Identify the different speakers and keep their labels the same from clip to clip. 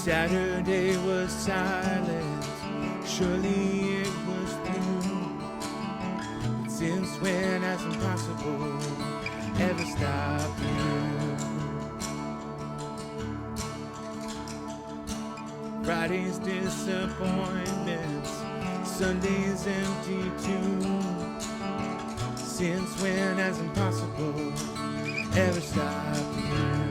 Speaker 1: Saturday was silent, surely it was through. But since when has impossible ever stopped you? Friday's disappointments, Sunday's empty too. Since when has impossible ever stopped you?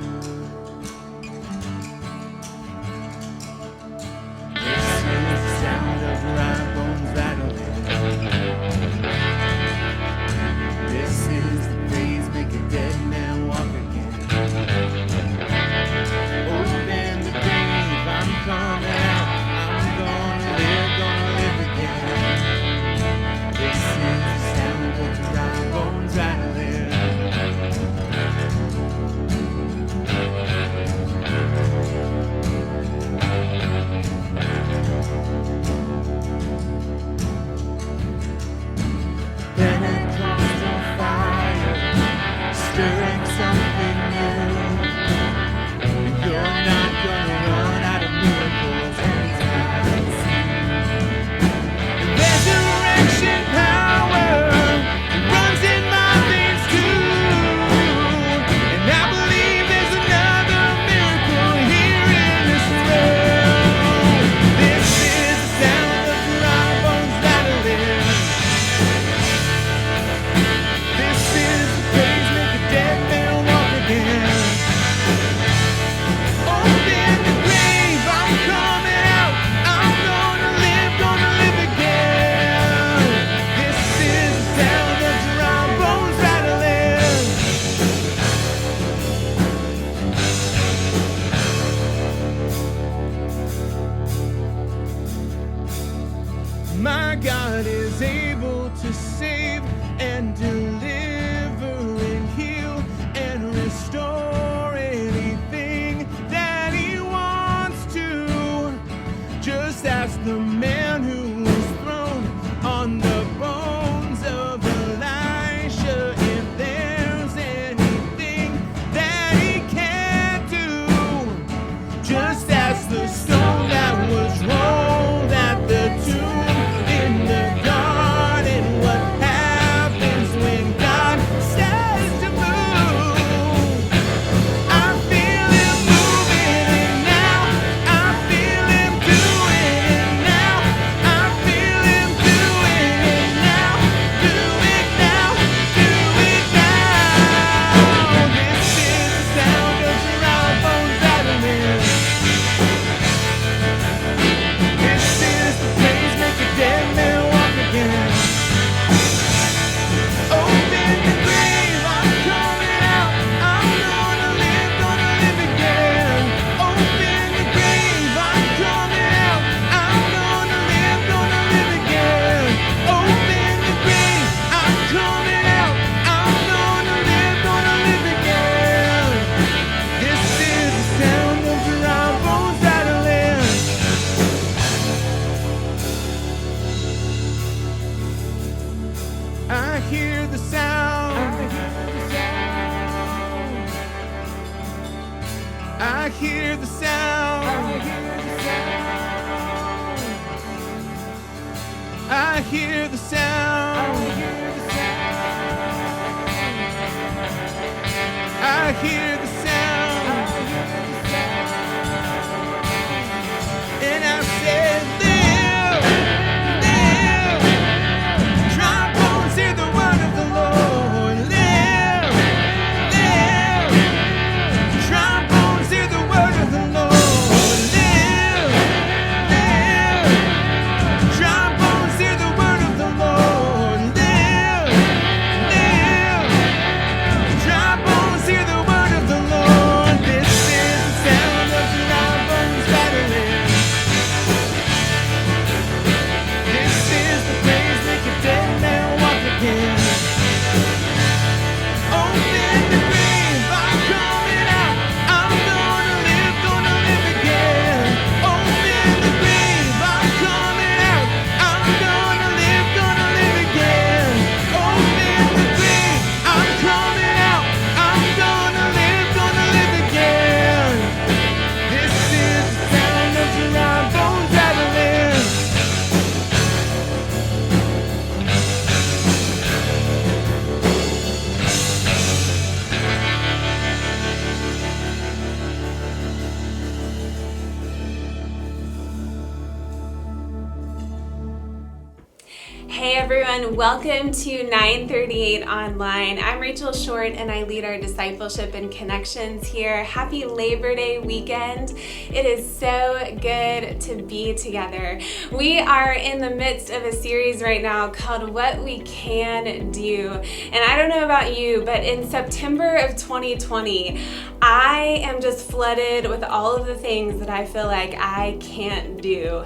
Speaker 1: My God is able to save and deliver and heal and restore anything that He wants to. Just ask the man who was thrown on the bones of Elisha if there's anything that He can't do. Just ask the stone that was rolled at the tomb. I hear the sound. I hear the sound. I hear the sound. I hear the sound. And I said, live, live. Dry bones hear the word of the Lord. Live, live. Dry bones hear the word of the Lord. Live, live. Dry bones hear the word of the Lord. Live, live. Dry bones hear the word of the Lord.
Speaker 2: everyone. Welcome to 938 Online. I'm Rachel Short and I lead our discipleship and connections here. Happy Labor Day weekend. It is so good to be together. We are in the midst of a series right now called What We Can Do. And I don't know about you, but in September of 2020, I am just flooded with all of the things that I feel like I can't do.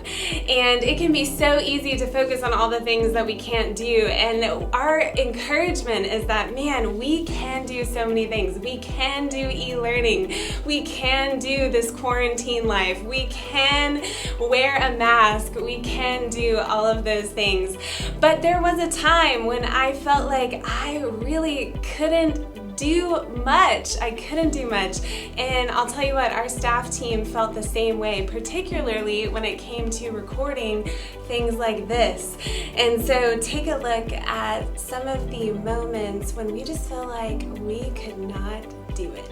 Speaker 2: And it can be so easy to focus on all the things that we can't do. And our encouragement is that, man, we can do so many things. We can do e-learning. We can do this quarantine life. We can wear a mask. We can do all of those things. But there was a time when I felt like I really couldn't do much. I couldn't do much. And I'll tell you what, our staff team felt the same way, particularly when it came to recording things like this. And so take a look at some of the moments when we just feel like we could not do it.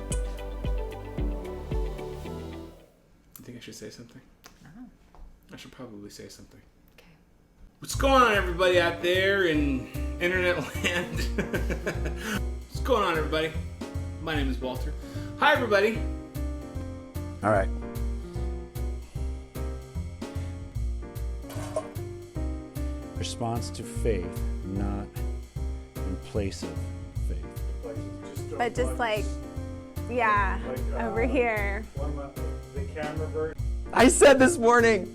Speaker 1: You think I should say something? I should probably say something.
Speaker 2: Okay.
Speaker 1: What's going on, everybody out there in internet land? What's going on, everybody? My name is Walter. Hi, everybody.
Speaker 3: All right. Response to faith, not in place of faith.
Speaker 4: But just like, yeah, over here.
Speaker 5: I said this morning.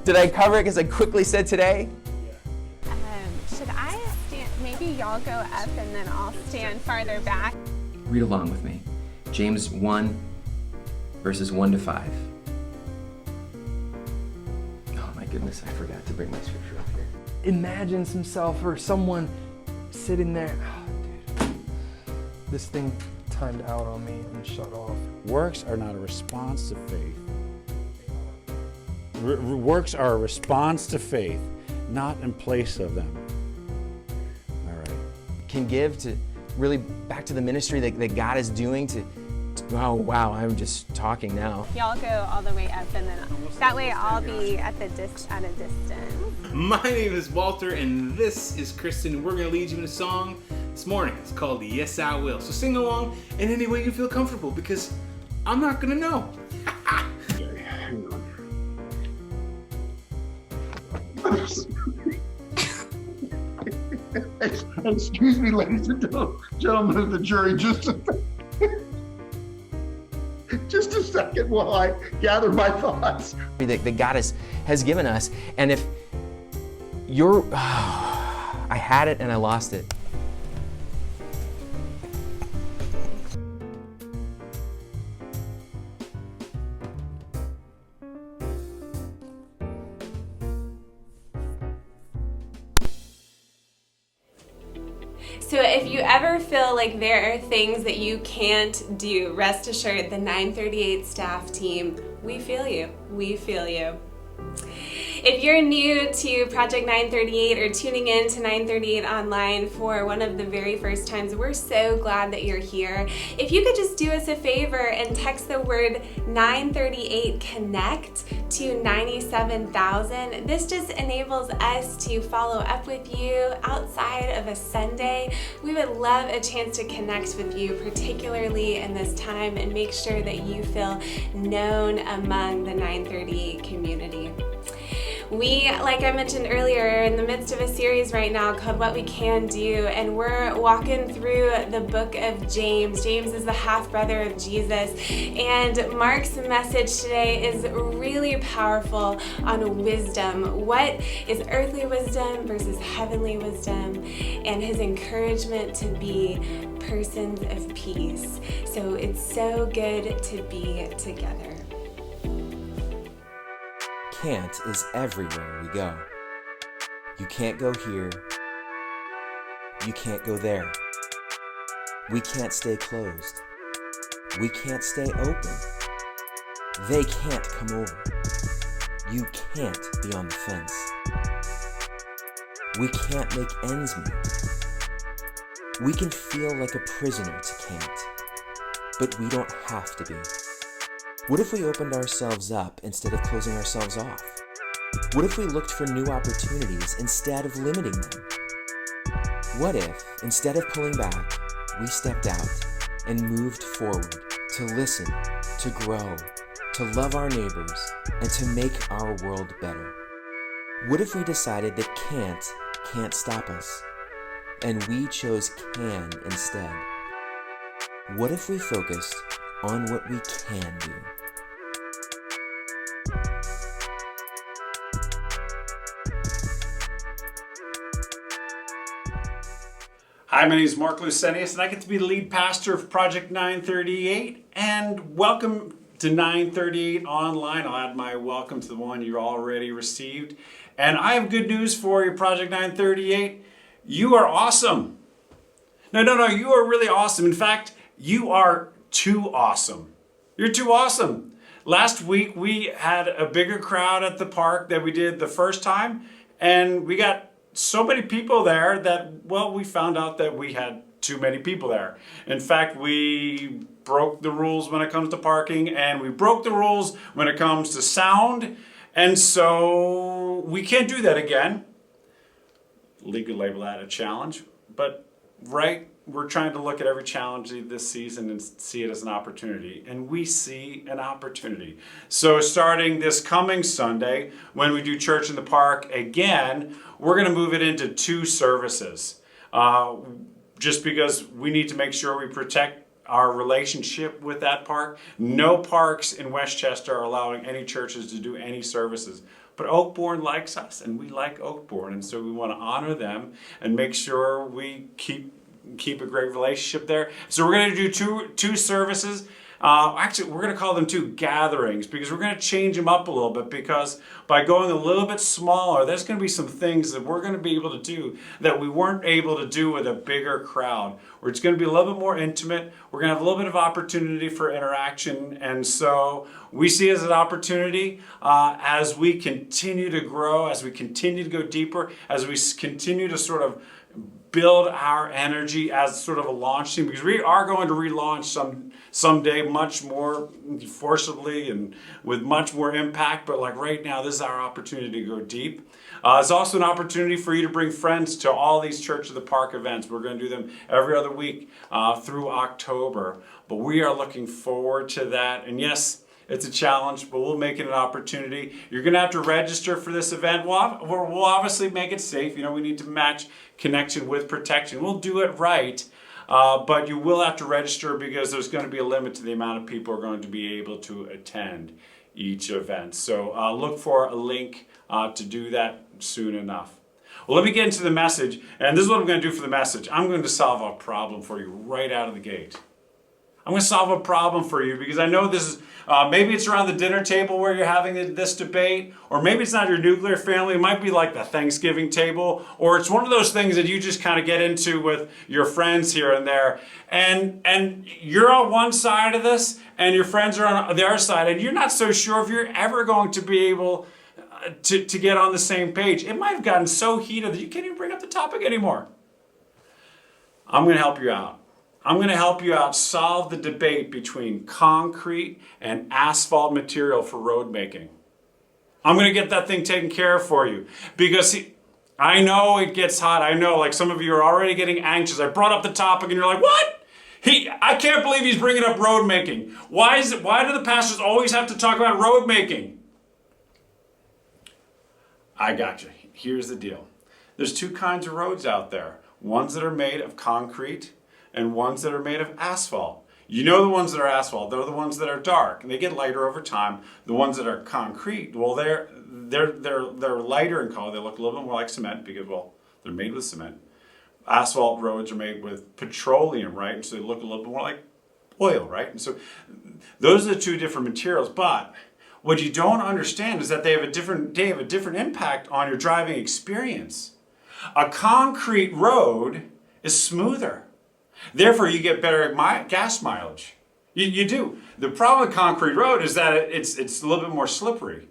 Speaker 5: Did I cover it because I quickly said today?
Speaker 4: Should I stand? Maybe y'all go up and then I'll stand farther back.
Speaker 5: Read along with me. James 1, verses 1 to 5. Oh my goodness, I forgot to bring my scripture up here. Imagines himself or someone sitting there. Oh, dude.
Speaker 6: This thing timed out on me and shut off.
Speaker 3: Works are not a response to faith. Works are a response to faith, not in place of them. All right.
Speaker 5: Can give to really back to the ministry that God is doing to oh wow, I'm just talking now.
Speaker 4: Y'all go all the way up and then that way I'll be at a distance.
Speaker 1: My name is Walter, and this is Kristen. We're going to lead you in a song this morning. It's called Yes, I Will. So sing along in any way you feel comfortable, because I'm not going to know.
Speaker 3: Okay, hang on.
Speaker 7: Excuse me, ladies and gentlemen of the jury, just a second while I gather my thoughts.
Speaker 5: That God has given us. And if you're, I had it and I lost it.
Speaker 2: So if you ever feel like there are things that you can't do, rest assured the 938 staff team, we feel you. We feel you. If you're new to Project 938 or tuning in to 938 Online for one of the very first times, we're so glad that you're here. If you could just do us a favor and text the word 938 Connect to 97,000, this just enables us to follow up with you outside of a Sunday. We would love a chance to connect with you, particularly in this time, and make sure that you feel known among the 938 community. We, like I mentioned earlier, are in the midst of a series right now called What We Can Do, and we're walking through the book of James. James is the half-brother of Jesus, and Marc's message today is really powerful on wisdom. What is earthly wisdom versus heavenly wisdom, and his encouragement to be persons of peace. So it's so good to be together.
Speaker 5: Can't is everywhere we go. You can't go here. You can't go there. We can't stay closed. We can't stay open. They can't come over. You can't be on the fence. We can't make ends meet. We can feel like a prisoner to can't, but we don't have to be. What if we opened ourselves up instead of closing ourselves off? What if we looked for new opportunities instead of limiting them? What if, instead of pulling back, we stepped out and moved forward to listen, to grow, to love our neighbors, and to make our world better? What if we decided that can't stop us, and we chose can instead? What if we focused on what we can do?
Speaker 3: Hi, my name is Marc Lucenius, and I get to be the lead pastor of Project 938. And welcome to 938 Online. I'll add my welcome to the one you already received. And I have good news for you, Project 938. You are awesome. No, you are really awesome. In fact, you are too awesome. You're too awesome. Last week, we had a bigger crowd at the park than we did the first time, and we got so many people there that, well, we found out that we had too many people there. In fact, we broke the rules when it comes to parking, and we broke the rules when it comes to sound, and so we can't do that again. Legal label that a challenge, but right, we're trying to look at every challenge this season and see it as an opportunity, and we see an opportunity. So starting this coming Sunday, when we do Church in the Park again, we're going to move it into 2 services, just because we need to make sure we protect our relationship with that park. No parks in Westchester are allowing any churches to do any services. But Oakbourne likes us, and we like Oakbourne, and so we want to honor them and make sure we keep a great relationship there. So we're going to do two services. Actually, we're going to call them 2 gatherings, because we're going to change them up a little bit, because by going a little bit smaller, there's going to be some things that we're going to be able to do that we weren't able to do with a bigger crowd, where it's going to be a little bit more intimate. We're going to have a little bit of opportunity for interaction, and so we see it as an opportunity as we continue to grow, as we continue to go deeper, as we continue to sort of build our energy as sort of a launch team, because we are going to relaunch someday much more forcibly and with much more impact. But like right now, this is our opportunity to go deep. It's also an opportunity for you to bring friends to all these Church of the Park events. We're going to do them every other week through October. But we are looking forward to that. And yes, it's a challenge, but we'll make it an opportunity. You're going to have to register for this event. We'll obviously make it safe. You know, we need to match connection with protection. We'll do it right, but you will have to register, because there's going to be a limit to the amount of people who are going to be able to attend each event. So look for a link to do that soon enough. Well, let me get into the message, and this is what I'm going to do for the message. I'm going to solve a problem for you right out of the gate. I'm going to solve a problem for you, because I know this is, maybe it's around the dinner table where you're having this debate, or maybe it's not your nuclear family. It might be like the Thanksgiving table, or it's one of those things that you just kind of get into with your friends here and there. And you're on one side of this, and your friends are on the other side, and you're not so sure if you're ever going to be able to get on the same page. It might have gotten so heated that you can't even bring up the topic anymore. I'm going to help you out. I'm going to help you out solve the debate between concrete and asphalt material for road making. I'm going to get that thing taken care of for you, because I know it gets hot. I know, like, some of you are already getting anxious. I brought up the topic and you're like, what? I can't believe he's bringing up road making. Why do the pastors always have to talk about road making? I got you. Here's the deal. There's 2 kinds of roads out there. Ones that are made of concrete and ones that are made of asphalt. You know the ones that are asphalt, they're the ones that are dark, and they get lighter over time. The ones that are concrete, well, they're lighter in color. They look a little bit more like cement, because, well, they're made with cement. Asphalt roads are made with petroleum, right? And so they look a little bit more like oil, right? And so those are the 2 different materials. But what you don't understand is that they have a different impact on your driving experience. A concrete road is smoother. Therefore, you get better gas mileage. You do. The problem with concrete road is that it's a little bit more slippery.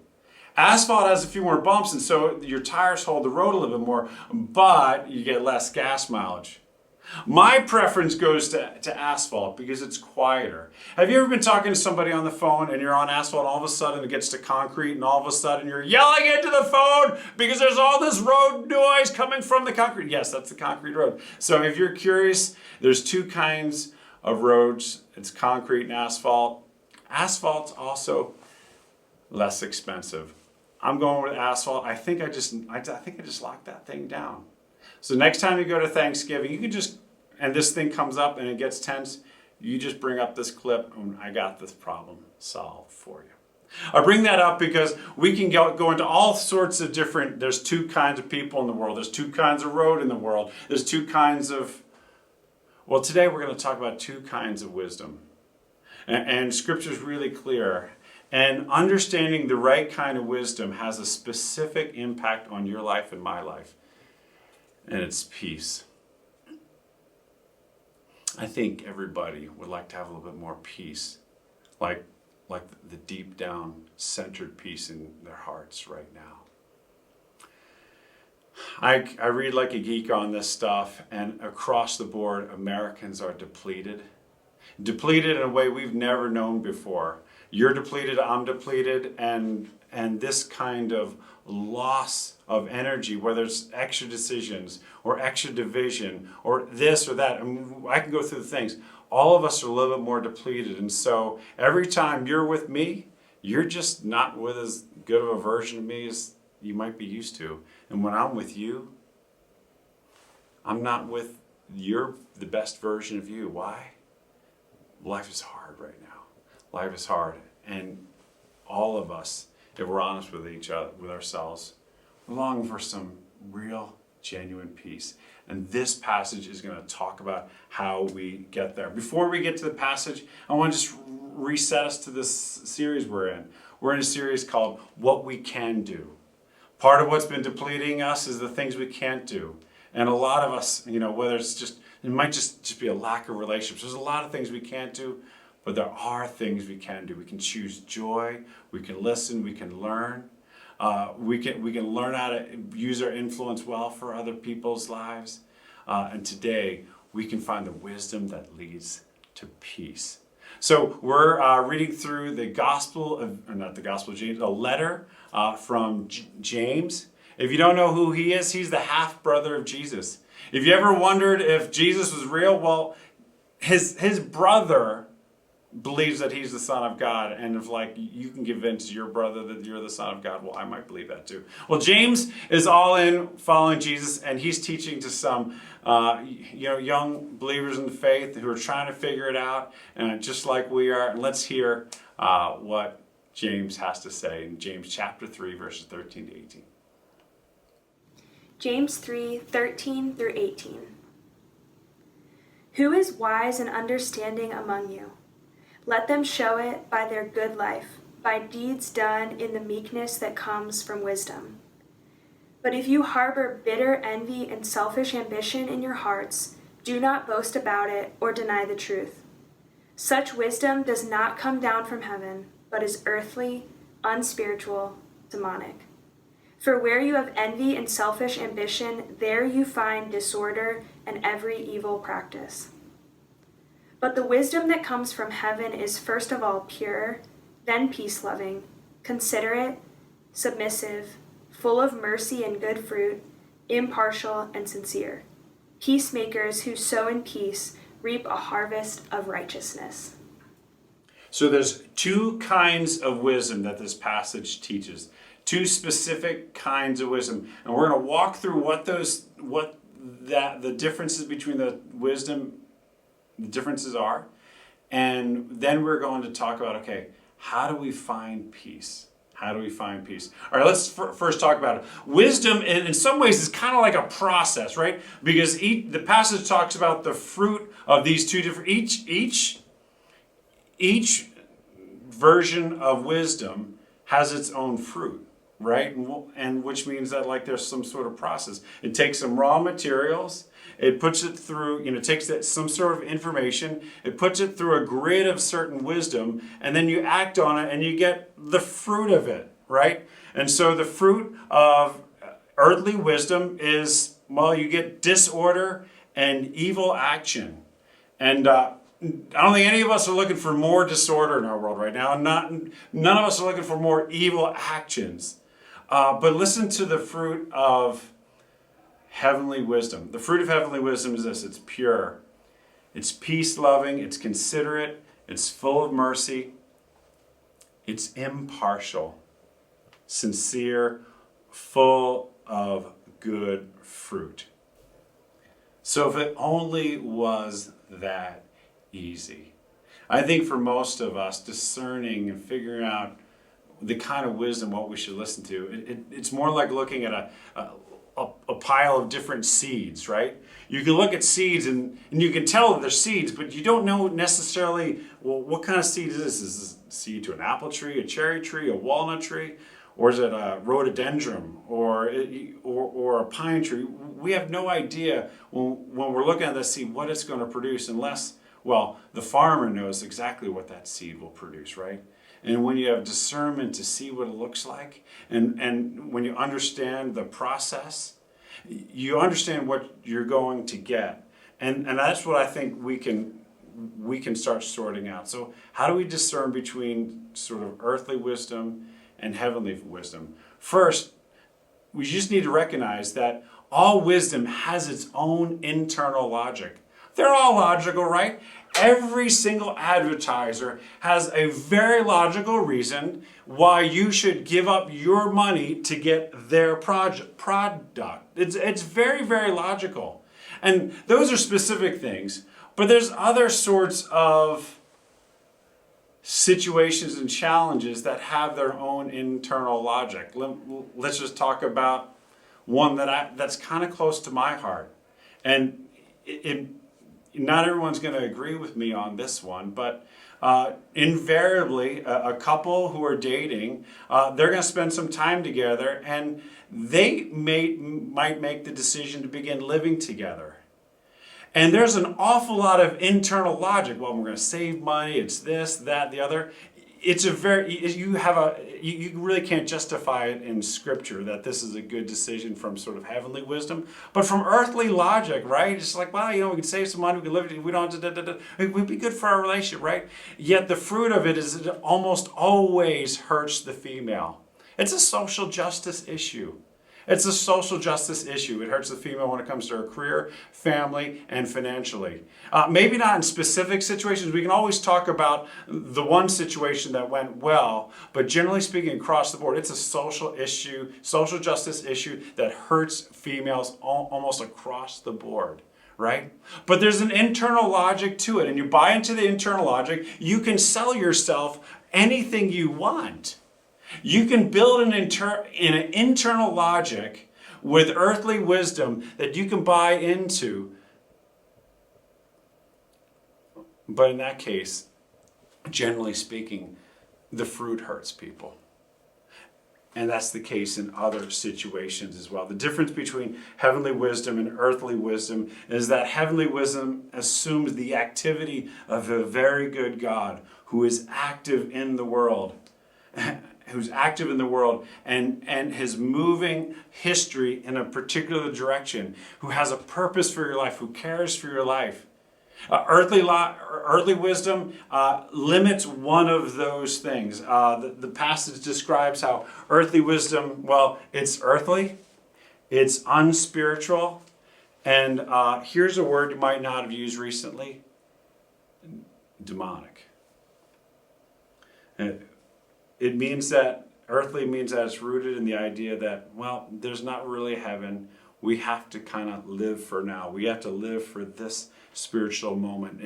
Speaker 3: Asphalt has a few more bumps, and so your tires hold the road a little bit more, but you get less gas mileage. My preference goes to asphalt because it's quieter. Have you ever been talking to somebody on the phone and you're on asphalt and all of a sudden it gets to concrete and all of a sudden you're yelling into the phone because there's all this road noise coming from the concrete? Yes, that's the concrete road. So if you're curious, there's two kinds of roads. It's concrete and asphalt. Asphalt's also less expensive. I'm going with asphalt. I think I just locked that thing down. So next time you go to Thanksgiving, you can just, and this thing comes up and it gets tense, you just bring up this clip and I got this problem solved for you. I bring that up because we can go into all sorts of different, there's two kinds of people in the world. There's two kinds of road in the world. There's two kinds of, well, today we're going to talk about two kinds of wisdom. And Scripture is really clear. And understanding the right kind of wisdom has a specific impact on your life and my life. And it's peace. I think everybody would like to have a little bit more peace, like the deep down centered peace in their hearts right now. I read like a geek on this stuff, and across the board, Americans are depleted. Depleted in a way we've never known before. You're depleted, I'm depleted, and this kind of loss of energy, whether it's extra decisions or extra division or this or that. I can go through the things. All of us are a little bit more depleted. And so every time you're with me, you're just not with as good of a version of me as you might be used to. And when I'm with you, I'm not with the best version of you. Why? Life is hard right now. Life is hard. And all of us, if we're honest with each other, with ourselves, we're longing for some real, genuine peace. And this passage is going to talk about how we get there. Before we get to the passage, I want to just reset us to this series we're in. We're in a series called What We Can Do. Part of what's been depleting us is the things we can't do. And a lot of us, whether it's just, it might just be a lack of relationships. There's a lot of things we can't do. But there are things we can do. We can choose joy. We can listen. We can learn. We can learn how to use our influence well for other people's lives. And today, we can find the wisdom that leads to peace. So we're reading through the a letter from James. If you don't know who he is, he's the half-brother of Jesus. If you ever wondered if Jesus was real, well, his brother believes that he's the Son of God, and if you can convince your brother that you're the Son of God, well, I might believe that too. Well, James is all in following Jesus, and he's teaching to some young believers in the faith who are trying to figure it out, and just like we are. And let's hear what James has to say in James chapter 3, verses 13 to 18.
Speaker 8: James 3:13 through 18. Who is wise and understanding among you? Let them show it by their good life, by deeds done in the meekness that comes from wisdom. But if you harbor bitter envy and selfish ambition in your hearts, do not boast about it or deny the truth. Such wisdom does not come down from heaven, but is earthly, unspiritual, demonic. For where you have envy and selfish ambition, there you find disorder and every evil practice. But the wisdom that comes from heaven is first of all pure, then peace-loving, considerate, submissive, full of mercy and good fruit, impartial and sincere. Peacemakers who sow in peace reap a harvest of righteousness.
Speaker 3: So there's two kinds of wisdom that this passage teaches. Two specific kinds of wisdom. And we're going to walk through the differences between the wisdom, the differences are. And then we're going to talk about, okay, how do we find peace? How do we find peace? All right, let's first talk about it. Wisdom, in some ways, is kind of like a process, right? Because the passage talks about the fruit of these two different, each version of wisdom has its own fruit, right? And which means that there's some sort of process. It takes some raw materials, it puts it through, takes some sort of information, it puts it through a grid of certain wisdom, and then you act on it and you get the fruit of it, right? And so the fruit of earthly wisdom is, well, you get disorder and evil action. And I don't think any of us are looking for more disorder in our world right now. None of us are looking for more evil actions. But listen to the fruit of heavenly wisdom. The fruit of heavenly wisdom is this: it's pure, it's peace-loving, it's considerate, it's full of mercy, it's impartial, sincere, full of good fruit. So if it only was that easy. I think for most of us, discerning and figuring out the kind of wisdom, what we should listen to, it's more like looking at a pile of different seeds, right? You can look at seeds and you can tell that they're seeds, but you don't know necessarily, well, what kind of seed is this? Is this a seed to an apple tree, a cherry tree, a walnut tree? Or is it a rhododendron or a pine tree? We have no idea when we're looking at the seed what it's going to produce unless, well, the farmer knows exactly what that seed will produce, right? And when you have discernment to see what it looks like, and when you understand the process, you understand what you're going to get. And that's what I think we can start sorting out. So how do we discern between sort of earthly wisdom and heavenly wisdom? First, we just need to recognize that all wisdom has its own internal logic. They're all logical, right? Every single advertiser has a very logical reason why you should give up your money to get their product. It's very, very logical. And those are specific things. But there's other sorts of situations and challenges that have their own internal logic. Let's just talk about one that's kind of close to my heart. And not everyone's going to agree with me on this one, but invariably, a couple who are dating, they're going to spend some time together, and they might make the decision to begin living together. And there's an awful lot of internal logic. Well, we're going to save money. It's this, that, the other. It's you really can't justify it in Scripture that this is a good decision from sort of heavenly wisdom, but from earthly logic, right? It's like, well, we can save some money, we can live, we don't have to, it would be good for our relationship, right? Yet the fruit of it is it almost always hurts the female. It's a social justice issue. It's a social justice issue. It hurts the female when it comes to her career, family, and financially. Maybe not in specific situations. We can always talk about the one situation that went well, but generally speaking, across the board, it's a social issue, social justice issue that hurts females almost across the board, right? But there's an internal logic to it, and you buy into the internal logic, you can sell yourself anything you want. You can build an internal logic with earthly wisdom that you can buy into. But in that case, generally speaking, the fruit hurts people. And that's the case in other situations as well. The difference between heavenly wisdom and earthly wisdom is that heavenly wisdom assumes the activity of a very good God who is active in the world. And is moving history in a particular direction, who has a purpose for your life, who cares for your life. Earthly wisdom limits one of those things. The passage describes how earthly wisdom, well, it's earthly, it's unspiritual, and here's a word you might not have used recently: demonic. It means that, earthly means that it's rooted in the idea that, well, there's not really heaven. We have to kind of live for now. We have to live for this spiritual moment.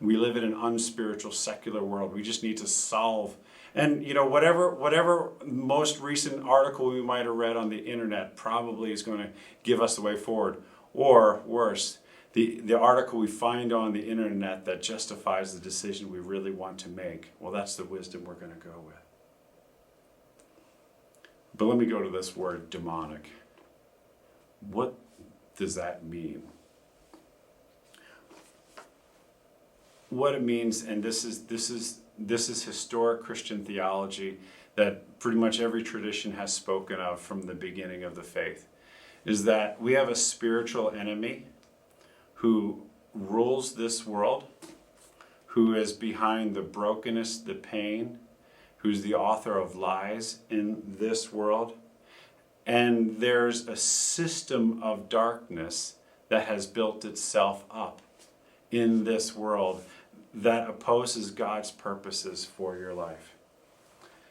Speaker 3: We live in an unspiritual, secular world. We just need to solve. And, whatever most recent article we might have read on the internet probably is going to give us the way forward. Or worse, the article we find on the internet that justifies the decision we really want to make, well, that's the wisdom we're going to go with. But let me go to this word, demonic. What does that mean? What it means, and this is historic Christian theology that pretty much every tradition has spoken of from the beginning of the faith, is that we have a spiritual enemy who rules this world, who is behind the brokenness, the pain, who's the author of lies in this world. And there's a system of darkness that has built itself up in this world that opposes God's purposes for your life.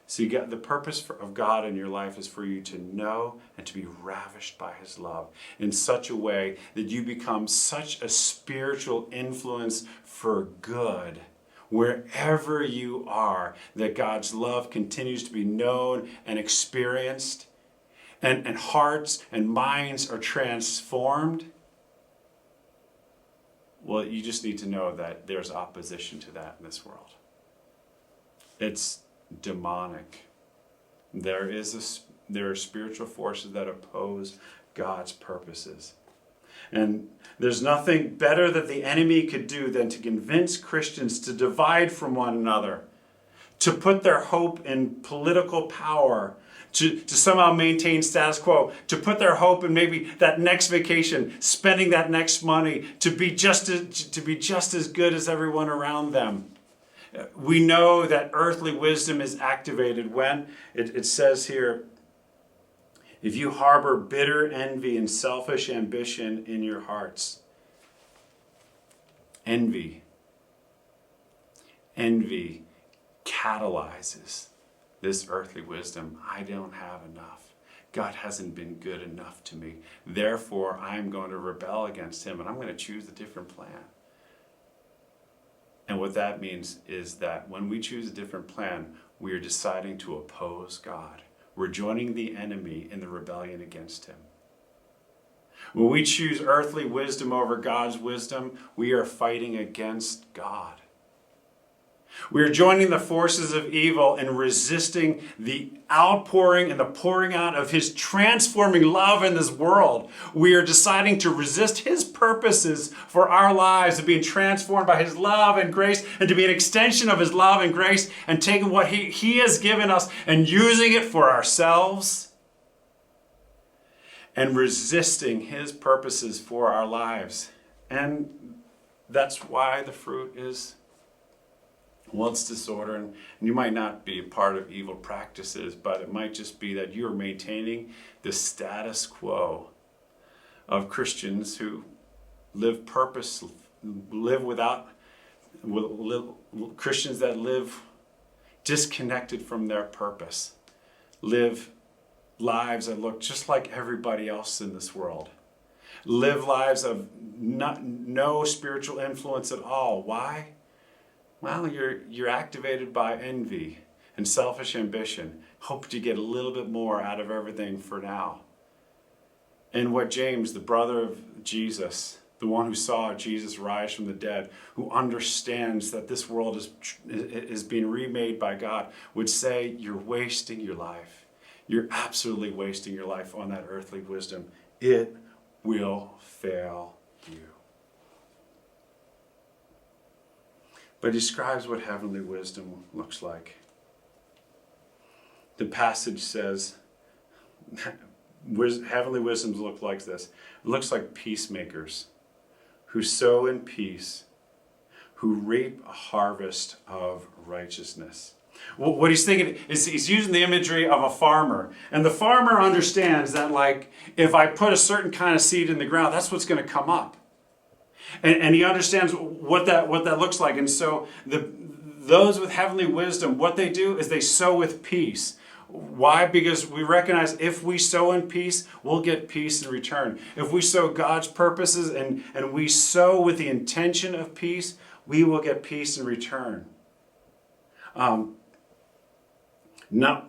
Speaker 3: So you get the purpose of God in your life is for you to know and to be ravished by his love in such a way that you become such a spiritual influence for good wherever you are, that God's love continues to be known and experienced, and hearts and minds are transformed. Well, you just need to know that there's opposition to that in this world. It's demonic. There are spiritual forces that oppose God's purposes. And there's nothing better that the enemy could do than to convince Christians to divide from one another, to put their hope in political power, to somehow maintain status quo, to put their hope in maybe that next vacation, spending that next money, to be just as good as everyone around them. We know that earthly wisdom is activated when it says here, if you harbor bitter envy and selfish ambition in your hearts. Envy catalyzes this earthly wisdom. I don't have enough. God hasn't been good enough to me. Therefore, I'm going to rebel against him and I'm going to choose a different plan. And what that means is that when we choose a different plan, we are deciding to oppose God. We're joining the enemy in the rebellion against him. When we choose earthly wisdom over God's wisdom, we are fighting against God. We are joining the forces of evil and resisting the outpouring and the pouring out of his transforming love in this world. We are deciding to resist his purposes for our lives, of being transformed by his love and grace, and to be an extension of his love and grace, and taking what he has given us and using it for ourselves, and resisting his purposes for our lives. And that's why the fruit is, well, it's disorder, and you might not be a part of evil practices, but it might just be that you're maintaining the status quo of Christians who live Christians that live disconnected from their purpose, live lives that look just like everybody else in this world, live lives of no spiritual influence at all. Why? Well, you're activated by envy and selfish ambition. Hope to get a little bit more out of everything for now. And what James, the brother of Jesus, the one who saw Jesus rise from the dead, who understands that this world is being remade by God, would say, you're wasting your life. You're absolutely wasting your life on that earthly wisdom. It will fail you. But he describes what heavenly wisdom looks like. The passage says, heavenly wisdom looks like this. It looks like peacemakers who sow in peace, who reap a harvest of righteousness. Well, what he's thinking is he's using the imagery of a farmer. And the farmer understands that, like, if I put a certain kind of seed in the ground, that's what's going to come up. And he understands what that looks like. And so those with heavenly wisdom, what they do is they sow with peace. Why? Because we recognize if we sow in peace, we'll get peace in return. If we sow God's purposes and we sow with the intention of peace, we will get peace in return.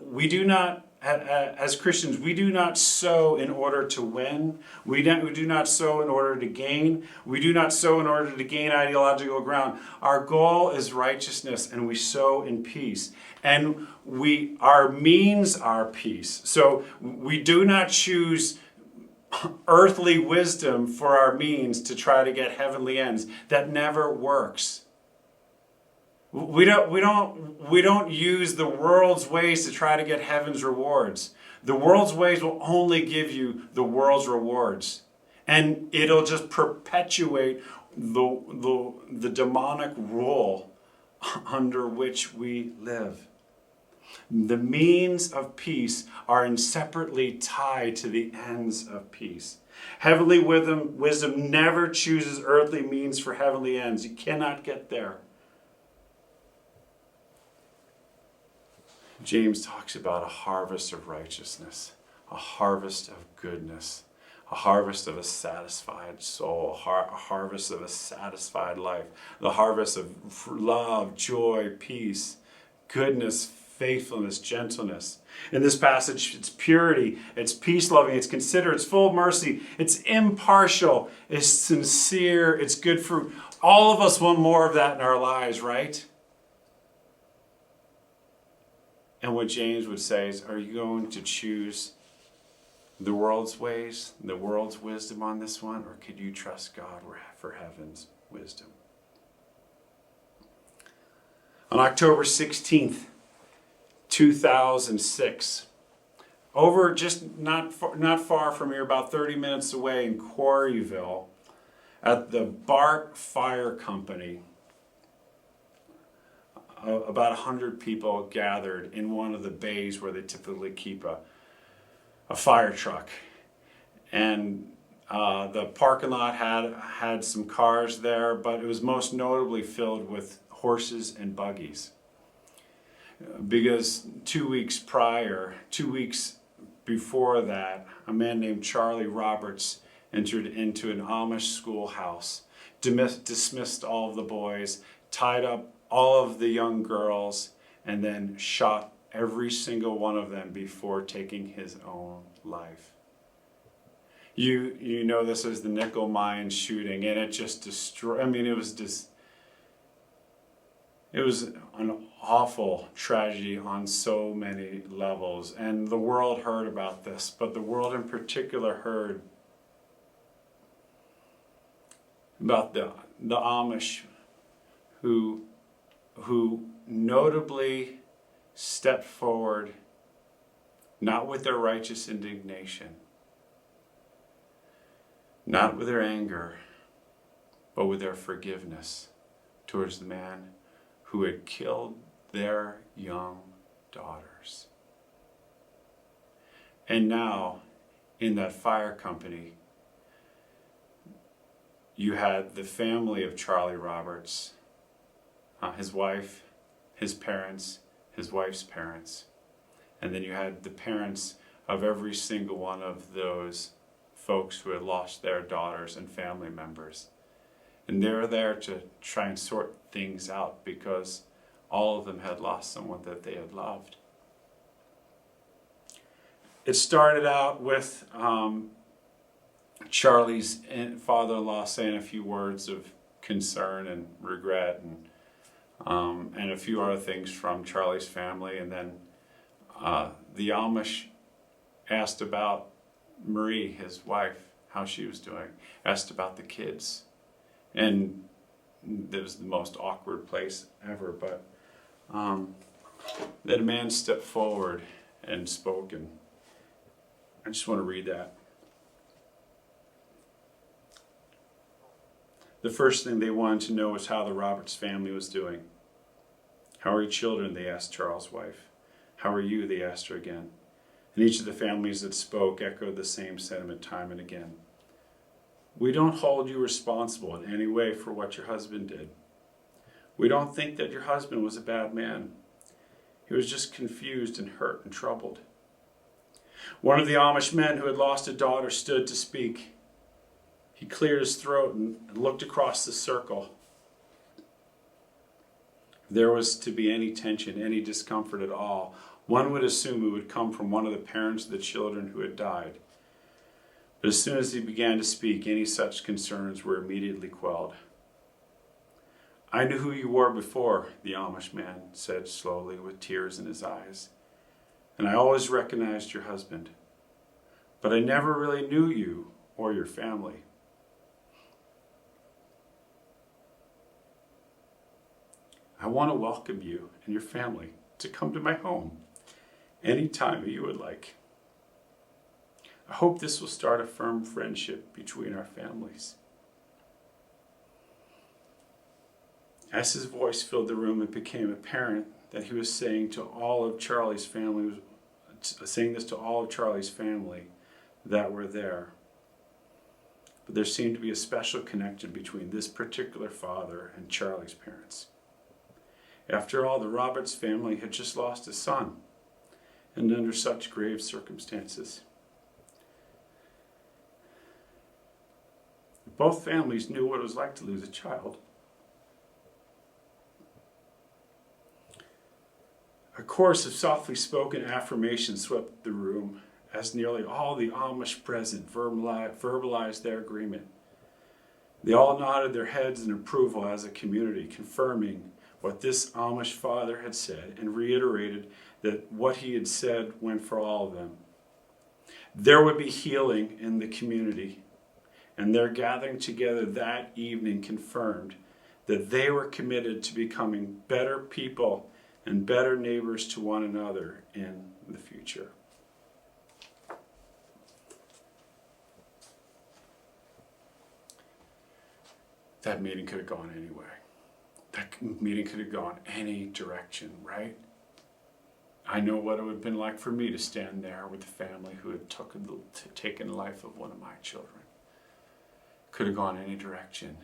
Speaker 3: We do not, as Christians, we do not sow in order to win. We do not sow in order to gain. We do not sow in order to gain ideological ground. Our goal is righteousness, and we sow in peace. And our means are peace. So we do not choose earthly wisdom for our means to try to get heavenly ends. That never works. We don't use the world's ways to try to get heaven's rewards. The world's ways will only give you the world's rewards. And it'll just perpetuate the demonic rule under which we live. The means of peace are inseparably tied to the ends of peace. Heavenly wisdom never chooses earthly means for heavenly ends. You cannot get there. James talks about a harvest of righteousness, a harvest of goodness, a harvest of a satisfied soul, a harvest of a satisfied life, the harvest of love, joy, peace, goodness, faithfulness, gentleness. In this passage, it's purity, it's peace-loving, it's considerate, it's full of mercy, it's impartial, it's sincere, it's good fruit. All of us want more of that in our lives, right? And what James would say is, are you going to choose the world's ways, the world's wisdom on this one, or could you trust God for heaven's wisdom? On October 16th, 2006, over just not far from here, about 30 minutes away in Quarryville, at the Bart Fire Company, about 100 people gathered in one of the bays where they typically keep a fire truck. And the parking lot had some cars there, but it was most notably filled with horses and buggies. Because 2 weeks before that, a man named Charlie Roberts entered into an Amish schoolhouse, dismissed all of the boys, tied up all of the young girls, and then shot every single one of them before taking his own life. You know this as the Nickel Mine shooting, and it just destroyed. I mean, it was an awful tragedy on so many levels, and the world heard about this, but the world in particular heard about the Amish who notably stepped forward, not with their righteous indignation, not with their anger, but with their forgiveness towards the man who had killed their young daughters. And now, in that fire company, you had the family of Charlie Roberts, his wife, his parents, his wife's parents, and then you had the parents of every single one of those folks who had lost their daughters and family members. And they were there to try and sort things out because all of them had lost someone that they had loved. It started out with Charlie's father-in-law saying a few words of concern and regret and a few other things from Charlie's family, and then the Amish asked about Marie, his wife, how she was doing, asked about the kids, and it was the most awkward place ever, but then a man stepped forward and spoke, and I just want to read that. The first thing they wanted to know was how the Roberts family was doing. How are your children? They asked Charles' wife. How are you? They asked her again. And each of the families that spoke echoed the same sentiment time and again. We don't hold you responsible in any way for what your husband did. We don't think that your husband was a bad man. He was just confused and hurt and troubled. One of the Amish men who had lost a daughter stood to speak. He cleared his throat and looked across the circle. If there was to be any tension, any discomfort at all, one would assume it would come from one of the parents of the children who had died. But as soon as he began to speak, any such concerns were immediately quelled. I knew who you were before, the Amish man said slowly with tears in his eyes. And I always recognized your husband. But I never really knew you or your family. I want to welcome you and your family to come to my home anytime you would like. I hope this will start a firm friendship between our families. As his voice filled the room, it became apparent that he was saying to all of Charlie's family, that were there. But there seemed to be a special connection between this particular father and Charlie's parents. After all, the Roberts family had just lost a son, and under such grave circumstances. Both families knew what it was like to lose a child. A chorus of softly spoken affirmation swept the room as nearly all the Amish present verbalized their agreement. They all nodded their heads in approval as a community, confirming what this Amish father had said and reiterated that what he had said went for all of them. There would be healing in the community, and their gathering together that evening confirmed that they were committed to becoming better people and better neighbors to one another in the future. That meeting could have gone anyway. That meeting could have gone any direction, right? I know what it would have been like for me to stand there with the family who had taken the life of one of my children. Could have gone any direction.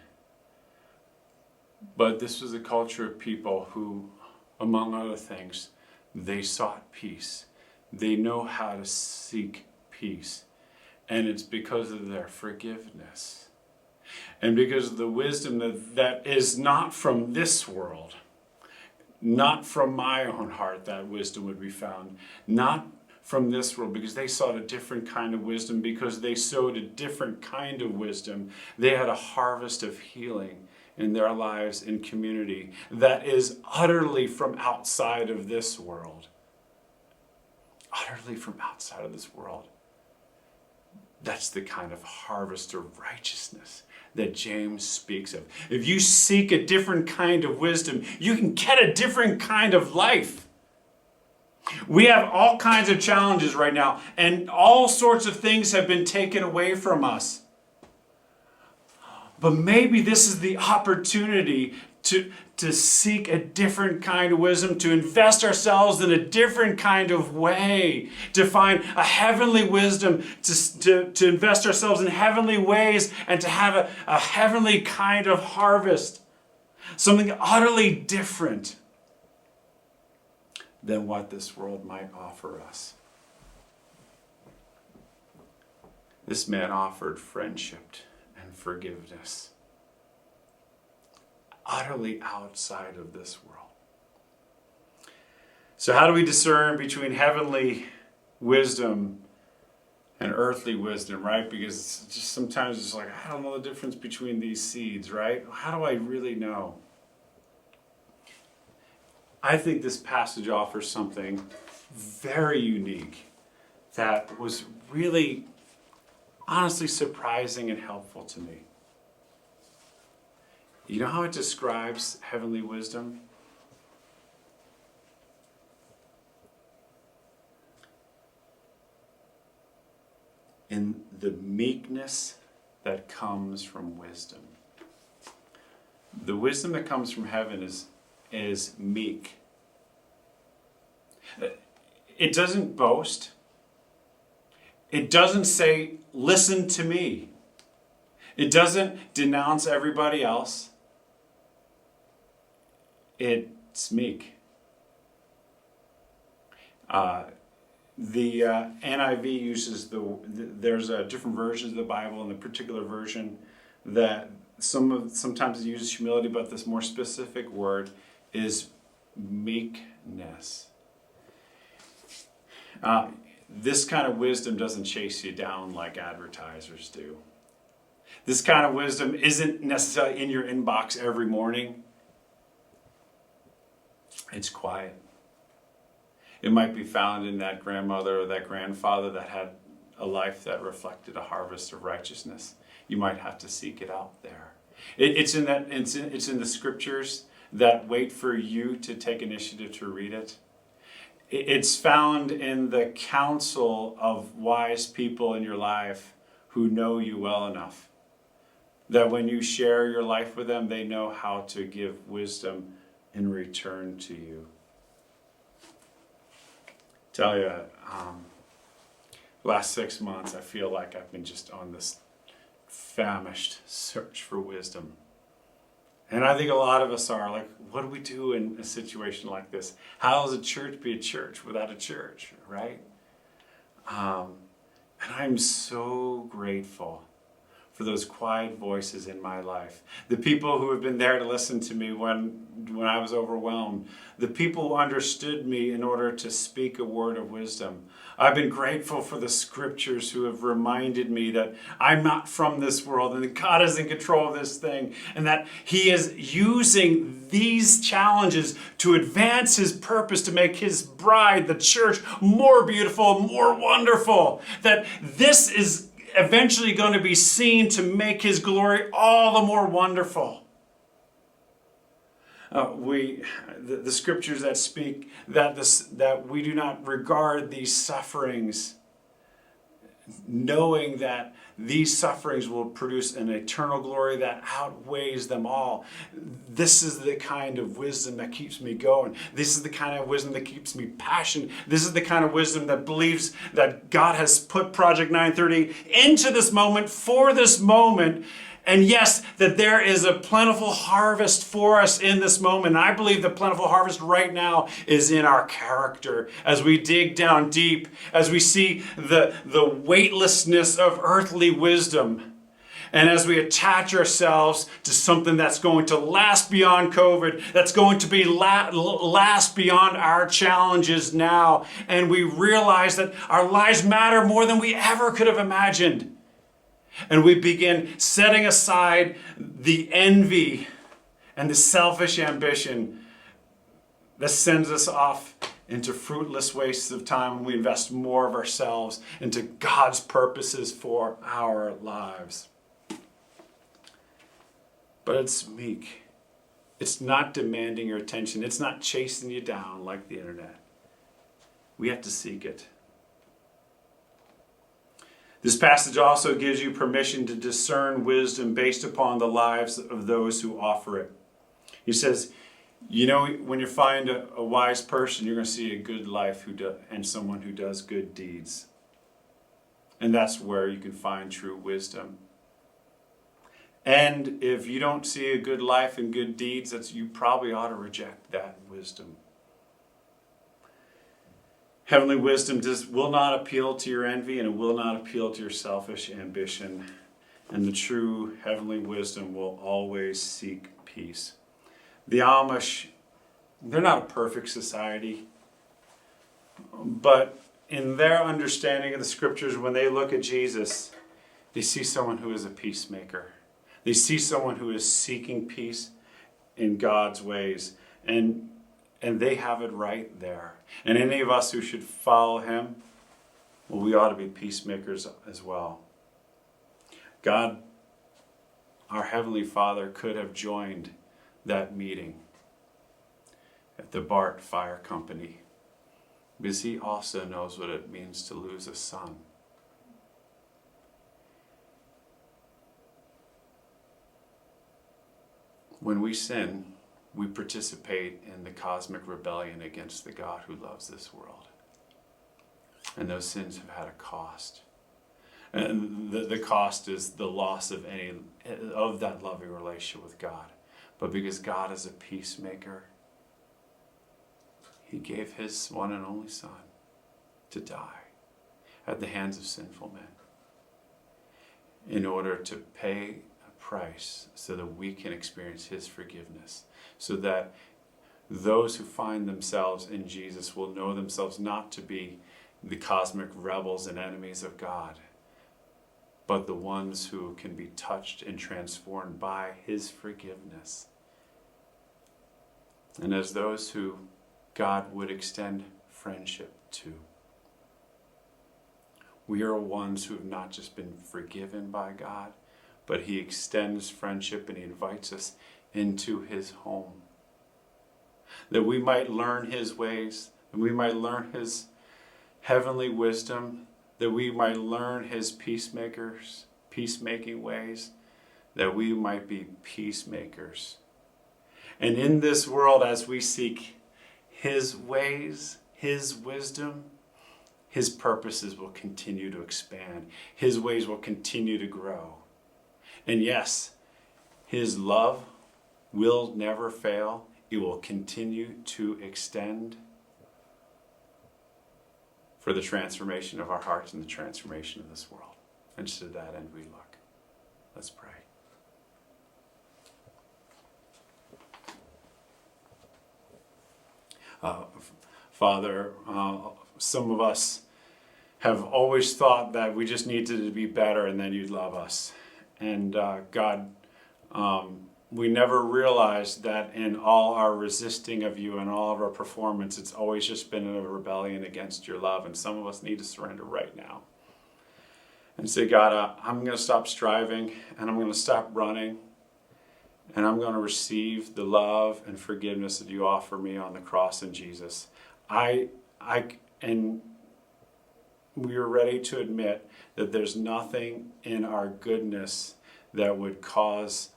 Speaker 3: But this was a culture of people who, among other things, they sought peace. They know how to seek peace. And it's because of their forgiveness. And because of the wisdom that is not from this world, not from my own heart, that wisdom would be found. Not from this world, because they sought a different kind of wisdom, because they sowed a different kind of wisdom. They had a harvest of healing in their lives and community that is utterly from outside of this world. Utterly from outside of this world. That's the kind of harvest of righteousness that James speaks of. If you seek a different kind of wisdom, you can get a different kind of life. We have all kinds of challenges right now, and all sorts of things have been taken away from us. But maybe this is the opportunity to seek a different kind of wisdom, to invest ourselves in a different kind of way, to find a heavenly wisdom, to invest ourselves in heavenly ways, and to have a heavenly kind of harvest. Something utterly different than what this world might offer us. This man offered friendship and forgiveness. Utterly outside of this world. So how do we discern between heavenly wisdom and earthly wisdom, right? Because just sometimes it's like, I don't know the difference between these seeds, right? How do I really know? I think this passage offers something very unique that was really, honestly surprising and helpful to me. You know how it describes heavenly wisdom? In the meekness that comes from wisdom. The wisdom that comes from heaven is meek. It doesn't boast. It doesn't say, listen to me. It doesn't denounce everybody else. It's meek. The NIV uses there's different versions of the Bible, and the particular version that sometimes it uses humility, but this more specific word is meekness. This kind of wisdom doesn't chase you down like advertisers do. This kind of wisdom isn't necessarily in your inbox every morning. It's quiet. It might be found in that grandmother or that grandfather that had a life that reflected a harvest of righteousness. You might have to seek it out there. It's in the scriptures that wait for you to take initiative to read it. It's found in the counsel of wise people in your life who know you well enough that when you share your life with them, they know how to give wisdom in return to you. Tell you, last 6 months, I feel like I've been just on this famished search for wisdom. And I think a lot of us are like, what do we do in a situation like this? How does a church be a church without a church, right? And I'm so grateful for those quiet voices in my life. The people who have been there to listen to me when I was overwhelmed. The people who understood me in order to speak a word of wisdom. I've been grateful for the scriptures who have reminded me that I'm not from this world and that God is in control of this thing and that He is using these challenges to advance His purpose to make His bride, the church, more beautiful, more wonderful. That this is eventually going to be seen to make His glory all the more wonderful. The scriptures that speak that we do not regard these sufferings, knowing that these sufferings will produce an eternal glory that outweighs them all. This is the kind of wisdom that keeps me going. This is the kind of wisdom that keeps me passionate. This is the kind of wisdom that believes that God has put Project 930 into this moment, for this moment. And yes, that there is a plentiful harvest for us in this moment. And I believe the plentiful harvest right now is in our character. As we dig down deep, as we see the weightlessness of earthly wisdom, and as we attach ourselves to something that's going to last beyond COVID, that's going to be last beyond our challenges now, and we realize that our lives matter more than we ever could have imagined. And we begin setting aside the envy and the selfish ambition that sends us off into fruitless wastes of time when we invest more of ourselves into God's purposes for our lives. But it's meek. It's not demanding your attention. It's not chasing you down like the internet. We have to seek it. This passage also gives you permission to discern wisdom based upon the lives of those who offer it. He says, you know, when you find a wise person, you're going to see a good life and someone who does good deeds. And that's where you can find true wisdom. And if you don't see a good life and good deeds, you probably ought to reject that wisdom. Heavenly wisdom will not appeal to your envy, and it will not appeal to your selfish ambition. And the true heavenly wisdom will always seek peace. The Amish, they're not a perfect society, but in their understanding of the scriptures, when they look at Jesus, they see someone who is a peacemaker. They see someone who is seeking peace in God's ways. And they have it right there. And any of us who should follow Him, well, we ought to be peacemakers as well. God, our Heavenly Father, could have joined that meeting at the Bart Fire Company because He also knows what it means to lose a son. When we sin, we participate in the cosmic rebellion against the God who loves this world. And those sins have had a cost. And the cost is the loss of that loving relationship with God. But because God is a peacemaker, He gave His one and only Son to die at the hands of sinful men in order to pay a price so that we can experience His forgiveness. So that those who find themselves in Jesus will know themselves not to be the cosmic rebels and enemies of God, but the ones who can be touched and transformed by His forgiveness. And as those who God would extend friendship to. We are ones who have not just been forgiven by God, but He extends friendship and He invites us into His home. That we might learn His ways, and we might learn his heavenly wisdom, that we might learn his peacemaking ways, that we might be peacemakers. And in this world, as we seek his ways, his wisdom, his purposes will continue to expand. His ways will continue to grow. And yes, his love will never fail. It will continue to extend for the transformation of our hearts and the transformation of this world. And to that end we look. Let's pray. Father, some of us have always thought that we just needed to be better and then you'd love us. And God, we never realized that in all our resisting of you and all of our performance, it's always just been a rebellion against your love. And some of us need to surrender right now and say, God, I'm going to stop striving and I'm going to stop running. And I'm going to receive the love and forgiveness that you offer me on the cross in Jesus. And we are ready to admit that there's nothing in our goodness that would cause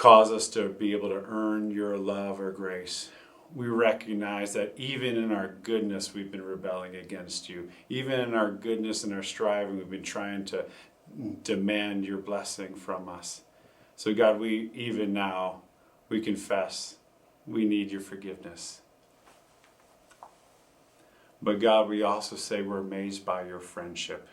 Speaker 3: us to be able to earn your love or grace. We recognize that even in our goodness, we've been rebelling against you. Even in our goodness and our striving, we've been trying to demand your blessing from us. So God, even now, we confess we need your forgiveness. But God, we also say we're amazed by your friendship.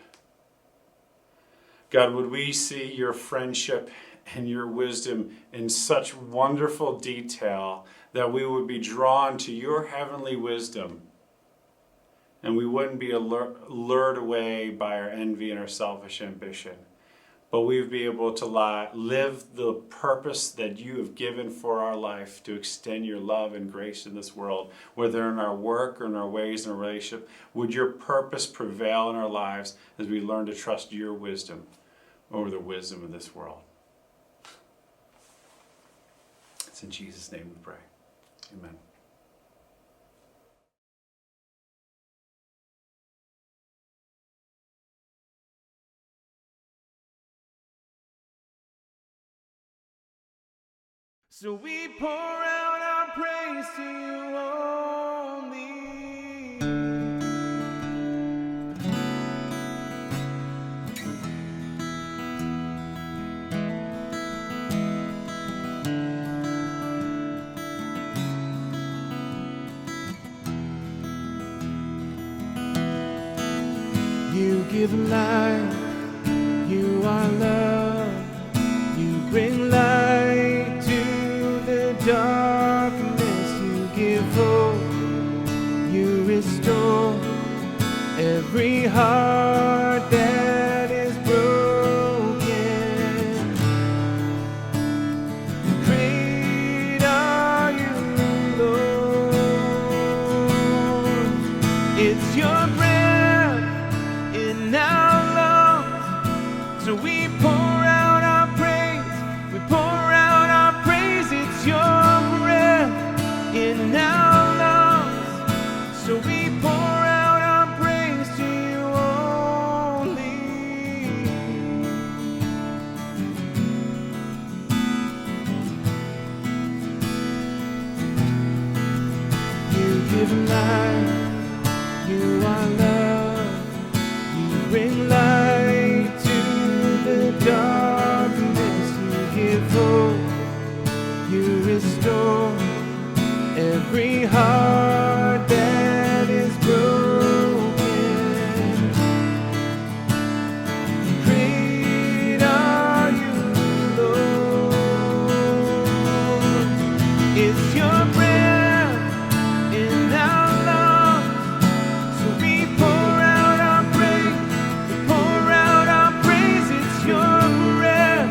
Speaker 3: God, would we see your friendship and your wisdom in such wonderful detail that we would be drawn to your heavenly wisdom and we wouldn't be lured away by our envy and our selfish ambition. But we'd be able to live the purpose that you have given for our life to extend your love and grace in this world, whether in our work or in our ways and our relationship. Would your purpose prevail in our lives as we learn to trust your wisdom over the wisdom of this world? It's in Jesus' name we pray. Amen.
Speaker 1: So we pour out our praise to you only. You give life, you are love, you bring light to the darkness, you give hope, you restore every heart that is broken. Great are you, Lord. It's your breath in our lungs, so we pour out our praise, we pour out our praise. It's your breath in our lungs, so we pour out our praise to you only. You give life, you are love, you bring light to the darkness, you give hope, you restore every heart that is broken. Great are you, Lord. It's your breath in our lungs, so we pour out our praise, we pour out our praise. It's your breath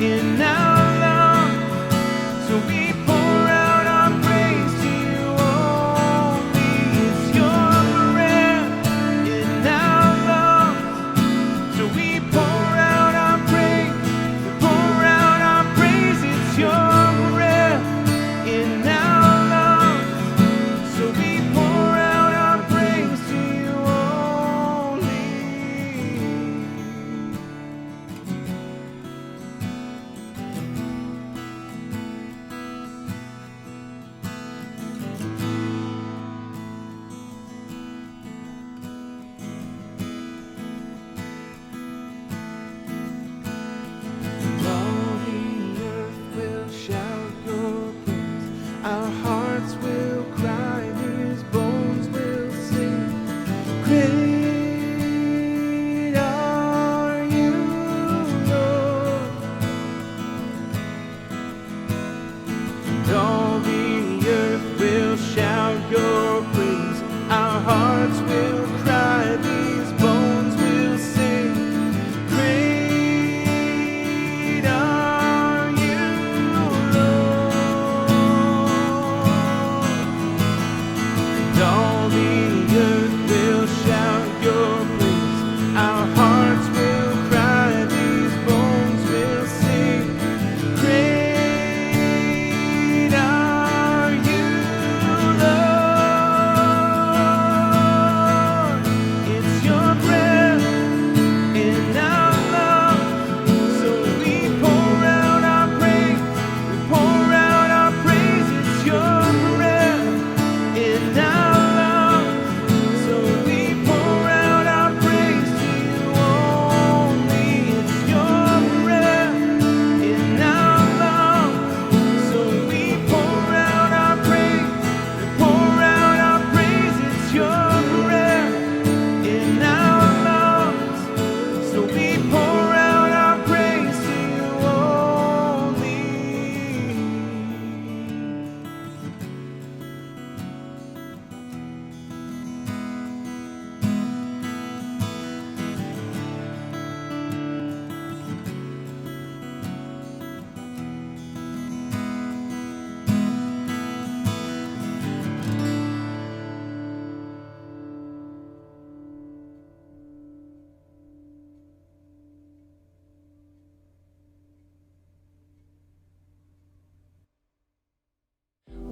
Speaker 1: in our lungs, so we pour out our praise to you only.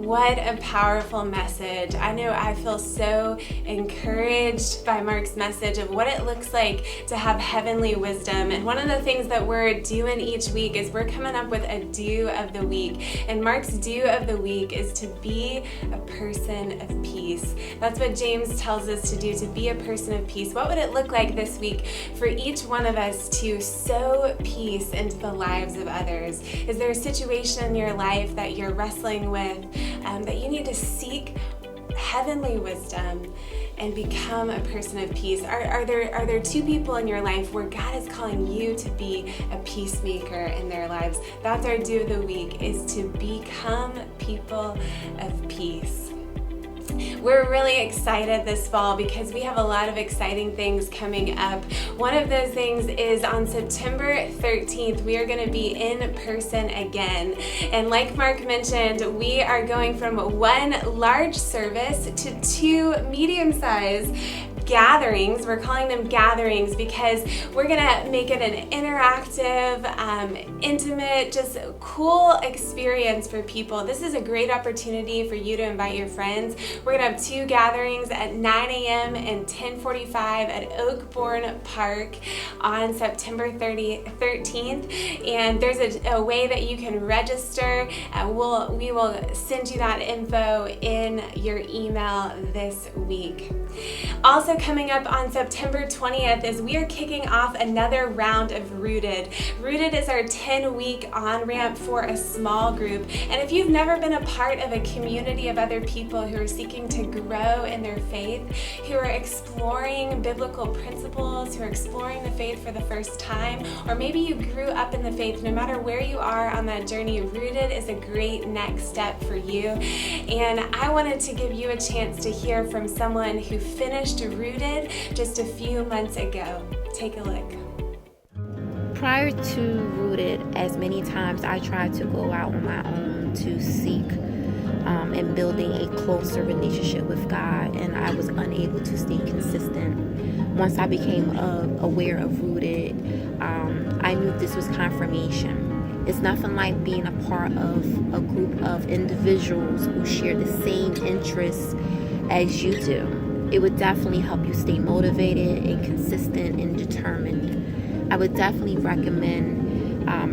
Speaker 2: What a powerful message. I know I feel so encouraged by Marc's message of what it looks like to have heavenly wisdom. And one of the things that we're doing each week is we're coming up with a do of the week. And Marc's do of the week is to be a person of peace. That's what James tells us to do, to be a person of peace. What would it look like this week for each one of us to sow peace into the lives of others? Is there a situation in your life that you're wrestling with, that you need to seek heavenly wisdom and become a person of peace? Are there two people in your life where God is calling you to be a peacemaker in their lives? That's our do of the week, is to become people of peace. We're really excited this fall because we have a lot of exciting things coming up. One of those things is on September 13th, we are going to be in person again. And like Marc mentioned, we are going from one large service to two medium-sized gatherings. We're calling them gatherings because we're gonna make it an interactive, intimate, just cool experience for people. This is a great opportunity for you to invite your friends. We're gonna have two gatherings at 9 a.m. and 10:45 at Oakbourne Park on September 13th. And there's a way that you can register. We will send you that info in your email this week. Also coming up on September 20th is we are kicking off another round of Rooted. Rooted is our 10-week on-ramp for a small group. And if you've never been a part of a community of other people who are seeking to grow in their faith, who are exploring biblical principles, who are exploring the faith for the first time, or maybe you grew up in the faith, no matter where you are on that journey, Rooted is a great next step for you. And I wanted to give you a chance to hear from someone who finished Rooted just a few months ago. Take a look.
Speaker 9: Prior to Rooted, as many times I tried to go out on my own to seek and building a closer relationship with God, and I was unable to stay consistent. Once I became aware of Rooted, I knew this was confirmation. It's nothing like being a part of a group of individuals who share the same interests as you do. It would definitely help you stay motivated and consistent and determined. I would definitely recommend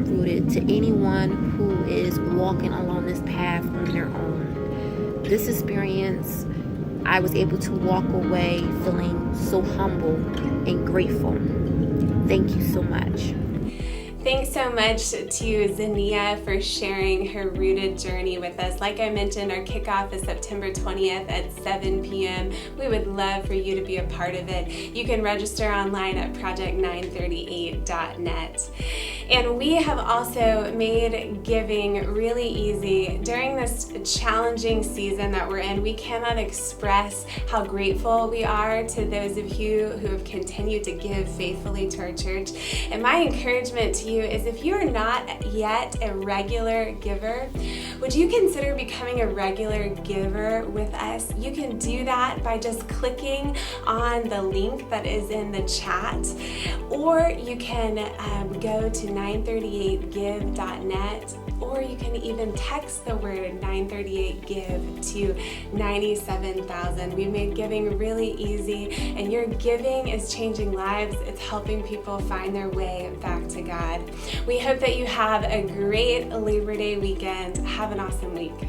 Speaker 9: Rooted to anyone who is walking along this path on their own. This experience, I was able to walk away feeling so humble and grateful. Thank you so much.
Speaker 2: Thanks so much to Zania for sharing her Rooted journey with us. Like I mentioned, our kickoff is September 20th at 7 p.m. We would love for you to be a part of it. You can register online at project938.net. And we have also made giving really easy. During this challenging season that we're in, we cannot express how grateful we are to those of you who have continued to give faithfully to our church. And my encouragement to you is, if you are not yet a regular giver, would you consider becoming a regular giver with us? You can do that by just clicking on the link that is in the chat, or you can go to 938give.net, or you can even text the word 938give to 97,000. We made giving really easy, and your giving is changing lives. It's helping people find their way back to God. We hope that you have a great Labor Day weekend. Have an awesome week.